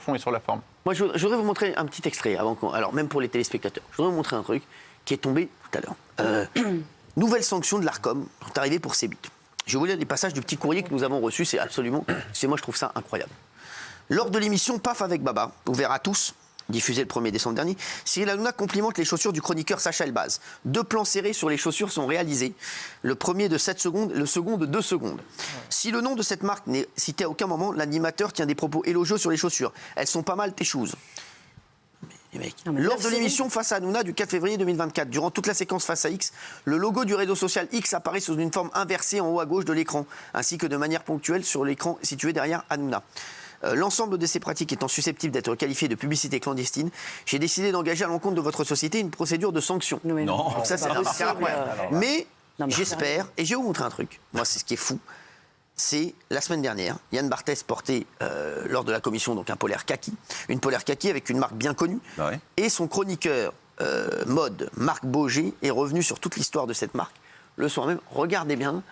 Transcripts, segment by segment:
fond et sur la forme. Moi, je voudrais vous montrer un petit extrait, alors même pour les téléspectateurs. Je voudrais vous montrer un truc qui est tombé tout à l'heure. Nouvelle sanction de l'Arcom sont arrivées pour Cébit. Je vais vous lire les passages du petit courrier que nous avons reçu, moi je trouve ça incroyable. Lors de l'émission Paf avec Baba, ouvert à tous, diffusée le 1er décembre dernier, Cyril Hanouna complimente les chaussures du chroniqueur Sacha Elbaz. 2 plans serrés sur les chaussures sont réalisés. Le premier de 7 secondes, le second de 2 secondes. Si le nom de cette marque n'est cité à aucun moment, l'animateur tient des propos élogieux sur les chaussures. Elles sont pas mal tes choses. Lors de l'émission Face à Hanouna du 4 février 2024, durant toute la séquence Face à X, le logo du réseau social X apparaît sous une forme inversée en haut à gauche de l'écran, ainsi que de manière ponctuelle sur l'écran situé derrière Hanouna. L'ensemble de ces pratiques étant susceptibles d'être qualifiées de publicité clandestine, j'ai décidé d'engager à l'encontre de votre société une procédure de sanction. Non. Donc ça, c'est incroyable. Mais j'espère, et je vais vous montrer un truc, moi c'est ce qui est fou, c'est la semaine dernière, Yann Barthès portait lors de la commission donc un polaire kaki, une polaire kaki avec une marque bien connue, et son chroniqueur mode Marc Boger est revenu sur toute l'histoire de cette marque le soir même. Regardez bien,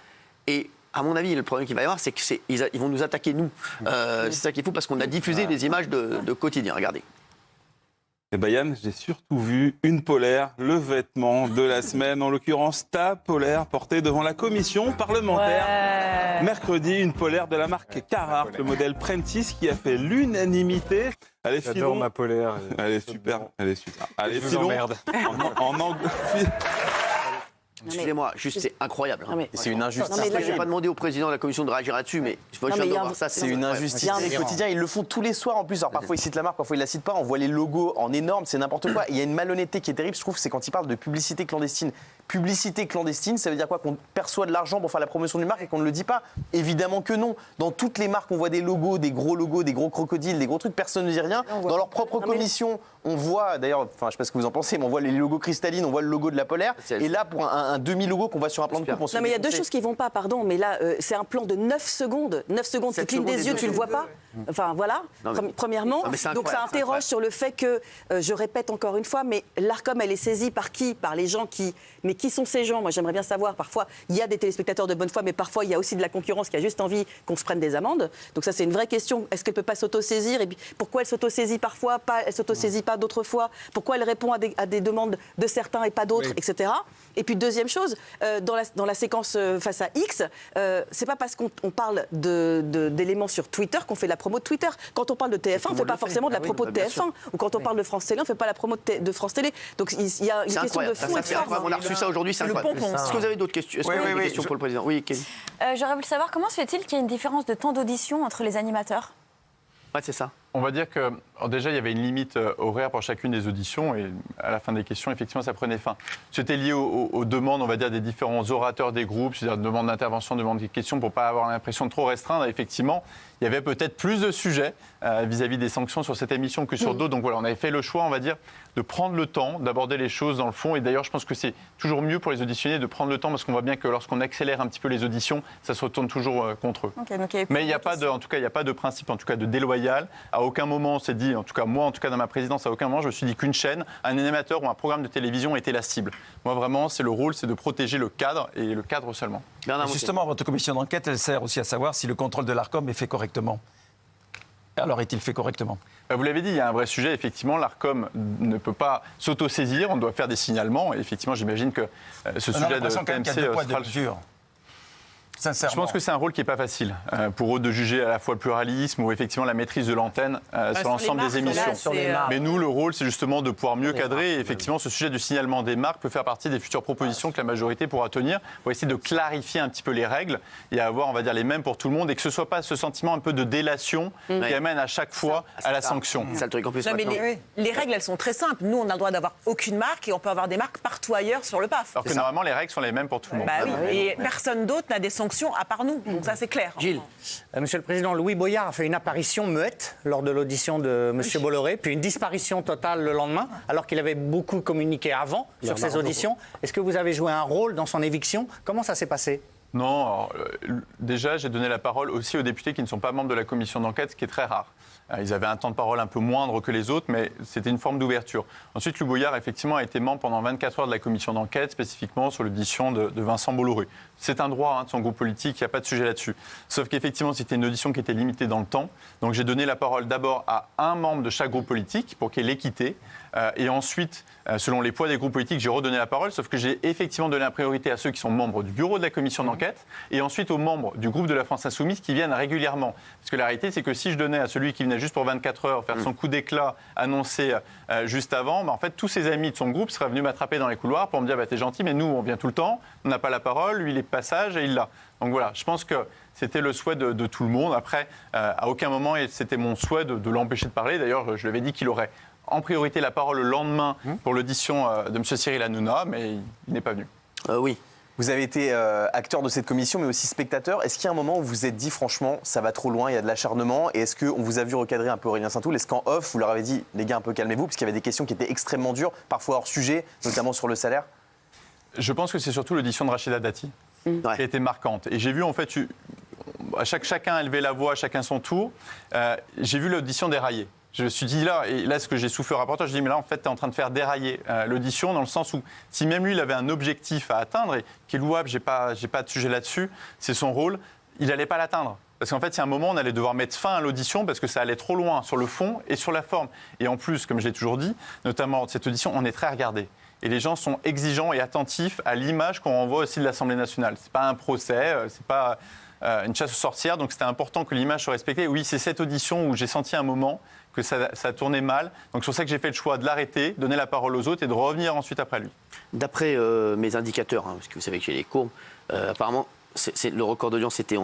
et à mon avis, le problème qu'il va y avoir, c'est qu'ils vont nous attaquer, nous. C'est ça qui est fou, parce qu'on a diffusé des images de quotidien. Regardez. Eh ben Yann, j'ai surtout vu une polaire, le vêtement de la semaine, en l'occurrence ta polaire portée devant la commission parlementaire. Ouais. Mercredi, une polaire de la marque Carhartt, le modèle Prentice qui a fait l'unanimité. Allez, j'adore ma polaire. Elle est super, elle est super. Allez, je vous emmerde. En anglais. Excusez-moi, juste c'est incroyable. C'est une injustice. Je n'ai pas demandé au président de la commission de réagir là-dessus, mais je dois voir ça. C'est une injustice. Les quotidiens, ils le font tous les soirs en plus. Alors parfois ils citent la marque, parfois ils la citent pas. On voit les logos en énorme, c'est n'importe quoi. Il y a une malhonnêteté qui est terrible, je trouve, c'est quand ils parlent de publicité clandestine. Publicité clandestine, ça veut dire quoi? Qu'on perçoit de l'argent pour faire la promotion d'une marque et qu'on ne le dit pas? Évidemment que non. Dans toutes les marques, on voit des logos, des gros crocodiles, des gros trucs, personne ne dit rien. Dans leur propre commission, on voit, d'ailleurs, enfin je sais pas ce que vous en pensez, mais on voit les logos cristallines, on voit le logo de la polaire. Et là, pour un demi-logo qu'on voit sur un plan de coupe, on se Non mais il y a deux choses qui vont pas, pardon, mais là, c'est un plan de 9 secondes. 9 secondes, tu clignes des yeux, tu le vois pas. Enfin voilà, premièrement. Donc ça interroge sur le fait que, je répète encore une fois, mais l'Arcom, elle est saisie par qui? Par les gens qui... Mais qui sont ces gens? Moi, j'aimerais bien savoir. Parfois, il y a des téléspectateurs de bonne foi, mais parfois, il y a aussi de la concurrence qui a juste envie qu'on se prenne des amendes. Donc ça, c'est une vraie question. Est-ce qu'elle ne peut pas s'auto-saisir? Et puis, pourquoi elle s'auto-saisit parfois, elle ne s'auto-saisit pas d'autres fois? Pourquoi elle répond à des demandes de certains et pas d'autres, etc. Et puis, deuxième chose, dans la séquence Face à X, c'est pas parce qu'on parle d'éléments sur Twitter qu'on fait la promo de Twitter. Quand on parle de TF1, on ne fait pas forcément de la promo de TF1. Ou quand on parle de France Télé, on ne fait pas la promo de France Télé. Donc, il y a une question de fond et de forme. On a reçu ça aujourd'hui, c'est incroyable. Est-ce que vous avez d'autres questions? Est-ce que vous avez des questions pour le président? Oui, Kelly. J'aurais voulu savoir comment se fait-il qu'il y ait une différence de temps d'audition entre les animateurs? Ouais, c'est ça. On va dire que déjà, il y avait une limite horaire pour chacune des auditions et à la fin des questions, effectivement, ça prenait fin. C'était lié aux demandes, on va dire, des différents orateurs des groupes, c'est-à-dire demandes d'intervention, demandes de questions, pour ne pas avoir l'impression de trop restreindre. Effectivement, il y avait peut-être plus de sujets vis-à-vis des sanctions sur cette émission que sur d'autres. Donc voilà, on avait fait le choix, on va dire, de prendre le temps, d'aborder les choses dans le fond. Et d'ailleurs, je pense que c'est toujours mieux pour les auditionniers de prendre le temps, parce qu'on voit bien que lorsqu'on accélère un petit peu les auditions, ça se retourne toujours contre eux. Okay, mais il n'y a pas de, en tout cas, il n'y a pas de principe, en tout cas, de déloyal. À aucun moment on s'est dit, en tout cas moi, en tout cas dans ma présidence, à aucun moment je me suis dit qu'une chaîne, un animateur ou un programme de télévision était la cible. Moi vraiment, c'est le rôle, c'est de protéger le cadre et le cadre seulement. Justement, votre commission d'enquête, elle sert aussi à savoir si le contrôle de l'Arcom est fait correctement. Alors, est-il fait correctement? Vous l'avez dit, il y a un vrai sujet. Effectivement, l'Arcom ne peut pas s'autosaisir. On doit faire des signalements. Et effectivement, j'imagine que ce sujet de TMC... Sincèrement. Je pense que c'est un rôle qui n'est pas facile pour eux de juger à la fois le pluralisme ou effectivement la maîtrise de l'antenne sur l'ensemble des émissions. Mais nous, le rôle, c'est justement de pouvoir mieux cadrer. Et effectivement, ce sujet du signalement des marques peut faire partie des futures propositions que la majorité pourra tenir pour essayer de clarifier un petit peu les règles et avoir, on va dire, les mêmes pour tout le monde et que ce ne soit pas ce sentiment un peu de délation qui amène à chaque fois à la sanction. C'est le truc en plus. Non, mais les règles, elles sont très simples. Nous, on a le droit d'avoir aucune marque et on peut avoir des marques partout ailleurs sur le PAF. Alors que normalement, les règles sont les mêmes pour tout le monde. Bah oui, et personne d'autre n'a des sanctions à part nous. Donc ça, c'est clair. Gilles. Monsieur le Président, Louis Boyard a fait une apparition muette lors de l'audition de Monsieur Bolloré, puis une disparition totale le lendemain, alors qu'il avait beaucoup communiqué avant sur ses auditions. Est-ce que vous avez joué un rôle dans son éviction? Comment ça s'est passé? Non, alors, déjà, j'ai donné la parole aussi aux députés qui ne sont pas membres de la commission d'enquête, ce qui est très rare. Ils avaient un temps de parole un peu moindre que les autres, mais c'était une forme d'ouverture. Ensuite, Louis Boyard, effectivement, a été membre pendant 24 heures de la commission d'enquête, spécifiquement sur l'audition de Vincent Bolloré. C'est un droit de son groupe politique, il n'y a pas de sujet là-dessus. Sauf qu'effectivement, c'était une audition qui était limitée dans le temps. Donc j'ai donné la parole d'abord à un membre de chaque groupe politique pour qu'il y ait l'équité. Et ensuite, selon les poids des groupes politiques, j'ai redonné la parole, sauf que j'ai effectivement donné la priorité à ceux qui sont membres du bureau de la commission d'enquête et ensuite aux membres du groupe de la France Insoumise qui viennent régulièrement. Parce que la réalité, c'est que si je donnais à celui qui venait juste pour 24 heures faire son coup d'éclat annoncé juste avant, en fait, tous ses amis de son groupe seraient venus m'attraper dans les couloirs pour me dire t'es gentil, mais nous, on vient tout le temps, on n'a pas la parole, lui, il est de passage et il l'a. Donc voilà, je pense que c'était le souhait de tout le monde. Après, à aucun moment, c'était mon souhait de l'empêcher de parler. D'ailleurs, je lui avais dit qu'il aurait en priorité la parole le lendemain pour l'audition de M. Cyril Hanouna, mais il n'est pas venu. Oui. Vous avez été acteur de cette commission, mais aussi spectateur. Est-ce qu'il y a un moment où vous vous êtes dit, franchement, ça va trop loin, il y a de l'acharnement? Et est-ce qu'on vous a vu recadrer un peu Aurélien Saint-Toul? Est-ce qu'en off, vous leur avez dit, les gars, un peu calmez-vous, parce qu'il y avait des questions qui étaient extrêmement dures, parfois hors sujet, notamment sur le salaire? Je pense que c'est surtout l'audition de Rachida Dati qui a été marquante. Et j'ai vu, en fait, chacun a élevé la voix, chacun son tour. J'ai vu l'audition dérailler. Je me suis dit et là, ce que j'ai soufflé au rapporteur, je dis mais là, en fait, tu es en train de faire dérailler l'audition dans le sens où, si même lui, il avait un objectif à atteindre, et qui est louable, j'ai pas de sujet là-dessus, c'est son rôle, il n'allait pas l'atteindre. Parce qu'en fait, il y a un moment, on allait devoir mettre fin à l'audition parce que ça allait trop loin sur le fond et sur la forme. Et en plus, comme je l'ai toujours dit, notamment cette audition, on est très regardé. Et les gens sont exigeants et attentifs à l'image qu'on renvoie aussi de l'Assemblée nationale. C'est pas un procès, c'est pas une chasse aux sorcières, donc c'était important que l'image soit respectée. Oui, c'est cette audition où j'ai senti un moment que ça tournait mal. Donc c'est pour ça que j'ai fait le choix de l'arrêter, donner la parole aux autres et de revenir ensuite après lui. D'après mes indicateurs, parce que vous savez que j'ai les courbes, apparemment, le record d'audience était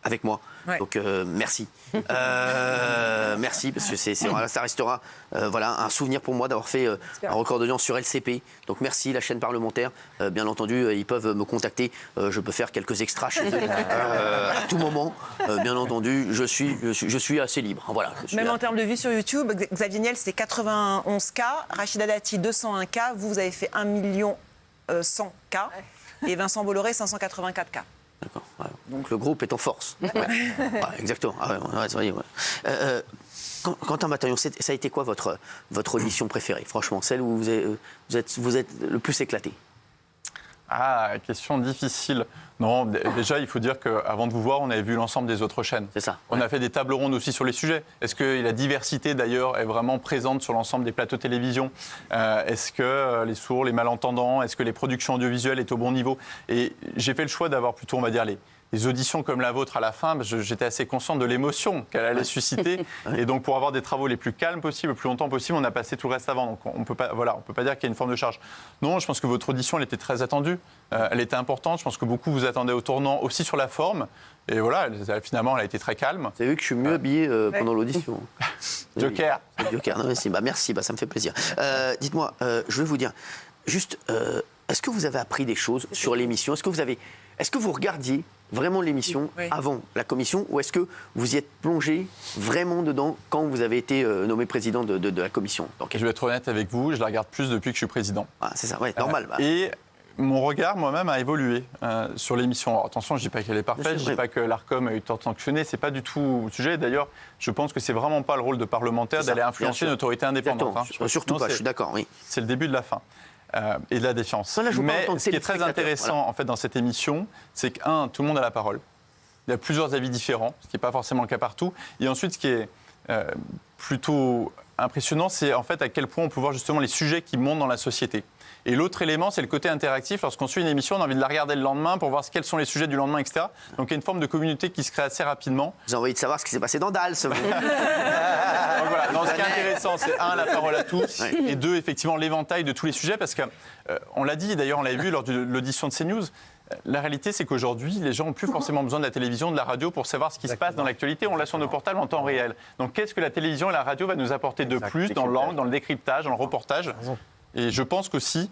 avec moi. Ouais. Donc merci. Merci, parce que ça restera un souvenir pour moi d'avoir fait un record d'audience sur LCP. Donc merci, la chaîne parlementaire. Bien entendu, ils peuvent me contacter. Je peux faire quelques extras chez eux à tout moment. Bien entendu, je suis assez libre. Voilà, même en termes de vues sur YouTube, Xavier Niel, c'était 91K. Rachida Dati, 201K. Vous avez fait 1 100K. Et Vincent Bolloré, 584K. D'accord. Ouais. Donc le groupe est en force. Ouais. Exactement. Quentin Bataillon, ça a été quoi votre audition préférée? Franchement, celle où vous êtes le plus éclaté? Question difficile. Non, déjà, il faut dire qu'avant de vous voir, on avait vu l'ensemble des autres chaînes. C'est ça. On a fait des tables rondes aussi sur les sujets. Est-ce que la diversité, d'ailleurs, est vraiment présente sur l'ensemble des plateaux télévision? Est-ce que les sourds, les malentendants, est-ce que les productions audiovisuelles est au bon niveau? Et j'ai fait le choix d'avoir plutôt, on va dire, les auditions comme la vôtre à la fin, parce que j'étais assez conscient de l'émotion qu'elle allait susciter. Et donc, pour avoir des travaux les plus calmes possibles, le plus longtemps possible, on a passé tout le reste avant. Donc, on peut pas dire qu'il y a une forme de charge. Non, je pense que votre audition, elle était très attendue. Elle était importante. Je pense que beaucoup vous attendaient au tournant aussi sur la forme. Et voilà, finalement, elle a été très calme. Vous avez vu que je suis mieux habillé pendant l'audition. Joker. Joker, non, merci, ça me fait plaisir. Dites-moi, je vais vous dire, juste, est-ce que vous avez appris des choses sur l'émission? Est-ce que vous regardiez vraiment l'émission avant la commission, ou est-ce que vous y êtes plongé vraiment dedans quand vous avez été nommé président de la commission? Je vais être honnête avec vous, je la regarde plus depuis que je suis président. C'est ça, normal. Et mon regard moi-même a évolué sur l'émission. Alors, attention, je ne dis pas qu'elle est parfaite, je ne dis pas que l'ARCOM a eu tort de sanctionner, ce n'est pas du tout le sujet. D'ailleurs, je pense que ce n'est vraiment pas le rôle de parlementaire d'aller influencer une autorité indépendante. Surtout pas, je suis d'accord, oui. C'est le début de la fin. Et de la défiance. Mais ce qui est très intéressant en fait, dans cette émission, c'est que, tout le monde a la parole. Il y a plusieurs avis différents, ce qui n'est pas forcément le cas partout. Et ensuite, ce qui est plutôt impressionnant, c'est en fait à quel point on peut voir justement les sujets qui montent dans la société. Et l'autre élément, c'est le côté interactif. Lorsqu'on suit une émission, on a envie de la regarder le lendemain pour voir quels sont les sujets du lendemain, etc. Donc il y a une forme de communauté qui se crée assez rapidement. Vous avez envie de savoir ce qui s'est passé dans Dals. Donc voilà. Donc, ce qui est intéressant, c'est la parole à tous, et 2, effectivement, l'éventail de tous les sujets, parce qu'on l'a dit, d'ailleurs, on l'avait vu lors de l'audition de CNews. La réalité, c'est qu'aujourd'hui, les gens n'ont plus forcément besoin de la télévision, de la radio pour savoir ce qui se passe dans l'actualité. On l'a sur nos portables en temps réel. Donc qu'est-ce que la télévision et la radio va nous apporter de plus dans l'angle, dans le décryptage, dans le reportage? Et je pense qu'aussi,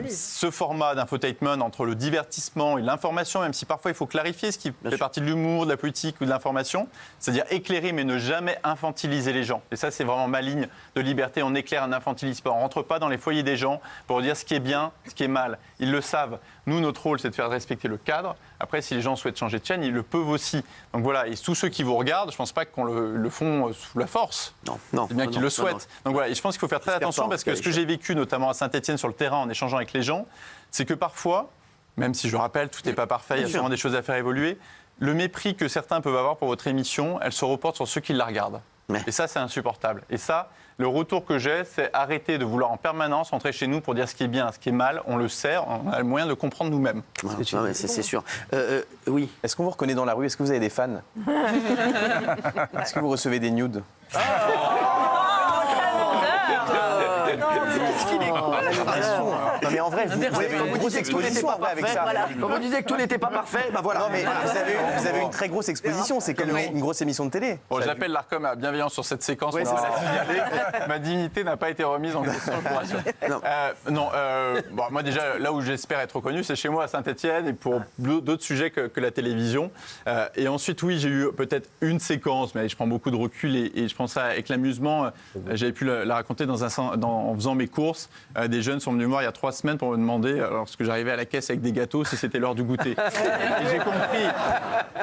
ce format d'infotainment entre le divertissement et l'information, même si parfois il faut clarifier ce qui fait partie de l'humour, de la politique ou de l'information, c'est-à-dire éclairer mais ne jamais infantiliser les gens. Et ça, c'est vraiment ma ligne de liberté. On éclaire, on n'infantilise pas. On ne rentre pas dans les foyers des gens pour dire ce qui est bien, ce qui est mal. Ils le savent. Nous, notre rôle, c'est de faire respecter le cadre. Après, si les gens souhaitent changer de chaîne, ils le peuvent aussi. Donc voilà, et tous ceux qui vous regardent, je ne pense pas qu'on le font sous la force. Non. C'est bien qu'ils le souhaitent. Donc voilà, et je pense qu'il faut faire très attention parce que ce que j'ai vécu, notamment à Saint-Etienne sur le terrain en échangeant avec les gens, c'est que parfois, même si je rappelle, tout n'est pas parfait, il y a sûrement des choses à faire évoluer, le mépris que certains peuvent avoir pour votre émission, elle se reporte sur ceux qui la regardent. Et ça, c'est insupportable. Et ça, le retour que j'ai, c'est arrêter de vouloir en permanence rentrer chez nous pour dire ce qui est bien, ce qui est mal. On le sait, on a le moyen de comprendre nous-mêmes. C'est sûr. Oui. Est-ce qu'on vous reconnaît dans la rue? Est-ce que vous avez des fans? Est-ce que vous recevez des nudes? Non mais en vrai, vous avez une grosse exposition après avec ça. Quand vous disiez que tout n'était pas parfait, ben voilà. Non mais vous avez une très grosse exposition, c'est comme une grosse émission de télé. Bon, j'appelle l'Arcom à bienveillance sur cette séquence. Ma dignité n'a pas été remise en question, je vous rassure. Bon, moi déjà, là où j'espère être reconnu, c'est chez moi à Saint-Etienne et pour d'autres sujets que la télévision. Et ensuite, oui, j'ai eu peut-être une séquence, mais je prends beaucoup de recul et je pense ça avec l'amusement. J'avais pu la raconter en faisant mes courses. Des jeunes sont venus me voir il y a 3 semaines pour me demander, lorsque j'arrivais à la caisse avec des gâteaux, si c'était l'heure du goûter. Et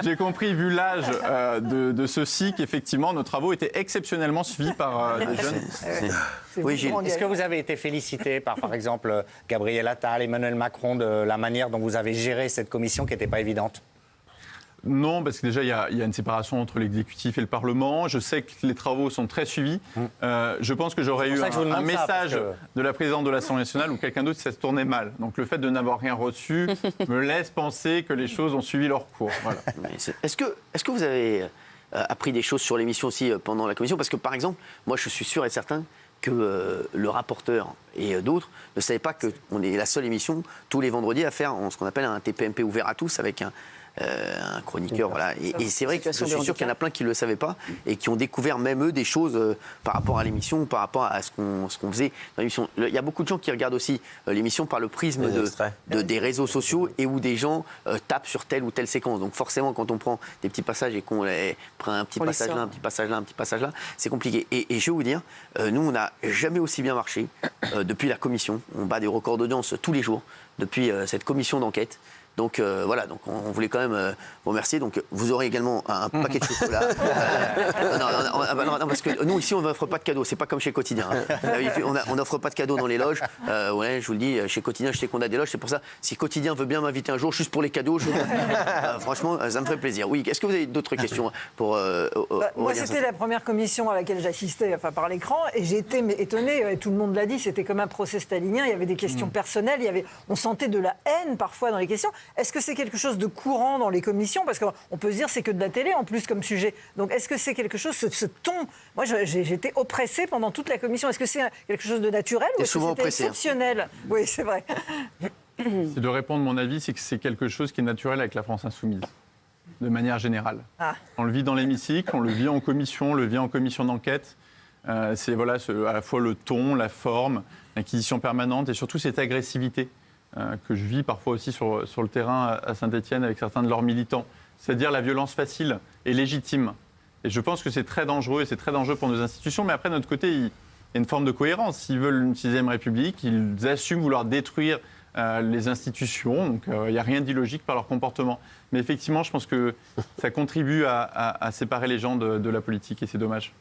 j'ai compris, vu l'âge de ceux-ci, qu'effectivement, nos travaux étaient exceptionnellement suivis par des jeunes. Oui, Gilles. Est-ce que vous avez été félicité par exemple, Gabriel Attal, Emmanuel Macron, de la manière dont vous avez géré cette commission qui n'était pas évidente? Non, parce que déjà, il y a une séparation entre l'exécutif et le Parlement. Je sais que les travaux sont très suivis. Je pense que j'aurais eu un message de la présidente de l'Assemblée nationale ou quelqu'un d'autre si ça se tournait mal. Donc le fait de n'avoir rien reçu me laisse penser que les choses ont suivi leur cours. Voilà. Est-ce que vous avez appris des choses sur l'émission aussi pendant la commission? Parce que par exemple, moi je suis sûr et certain que le rapporteur et d'autres ne savaient pas qu'on est la seule émission tous les vendredis à faire ce qu'on appelle un TPMP ouvert à tous avec un chroniqueur, voilà. Et c'est vrai que je suis sûr qu'il y en a plein qui ne le savaient pas et qui ont découvert même eux des choses par rapport à l'émission, par rapport à ce qu'on faisait dans l'émission. Il y a beaucoup de gens qui regardent aussi l'émission par le prisme des réseaux sociaux et où des gens tapent sur telle ou telle séquence. Donc forcément, quand on prend des petits passages et qu'on prend un petit passage là, un petit passage là, un petit passage là, c'est compliqué. Et je vais vous dire, nous, on n'a jamais aussi bien marché depuis la commission. On bat des records d'audience tous les jours depuis cette commission d'enquête. Donc voilà, donc on voulait quand même vous remercier. Donc vous aurez également un paquet de chocolat. Non, parce que nous ici on n'offre pas de cadeaux. C'est pas comme chez Quotidien. On n'offre pas de cadeaux dans les loges. Ouais, je vous le dis, chez Quotidien, je sais qu'on a des loges. C'est pour ça, si Quotidien veut bien m'inviter un jour, juste pour les cadeaux, franchement, ça me ferait plaisir. Oui, est-ce que vous avez d'autres questions pour moi, c'était la première commission à laquelle j'assistais, enfin par l'écran, et j'ai été étonnée. Et tout le monde l'a dit, c'était comme un procès stalinien. Il y avait des questions personnelles. On sentait de la haine parfois dans les questions. Est-ce que c'est quelque chose de courant dans les commissions? Parce qu'on peut se dire c'est que de la télé en plus comme sujet. Donc est-ce que c'est quelque chose, ce ton? Moi j'étais oppressée pendant toute la commission. Est-ce que c'est quelque chose de naturel ou est-ce que c'était exceptionnel? Oui, c'est vrai. C'est de répondre, mon avis, c'est que c'est quelque chose qui est naturel avec la France insoumise, de manière générale. On le vit dans l'hémicycle, on le vit en commission, on le vit en commission d'enquête. C'est à la fois le ton, la forme, l'inquisition permanente et surtout cette agressivité que je vis parfois aussi sur le terrain à Saint-Etienne avec certains de leurs militants. C'est-à-dire la violence facile et légitime. Et je pense que c'est très dangereux et c'est très dangereux pour nos institutions. Mais après, de notre côté, il y a une forme de cohérence. S'ils veulent une 6e République, ils assument vouloir détruire les institutions. Donc il n'y a rien d'illogique par leur comportement. Mais effectivement, je pense que ça contribue à séparer les gens de la politique et c'est dommage.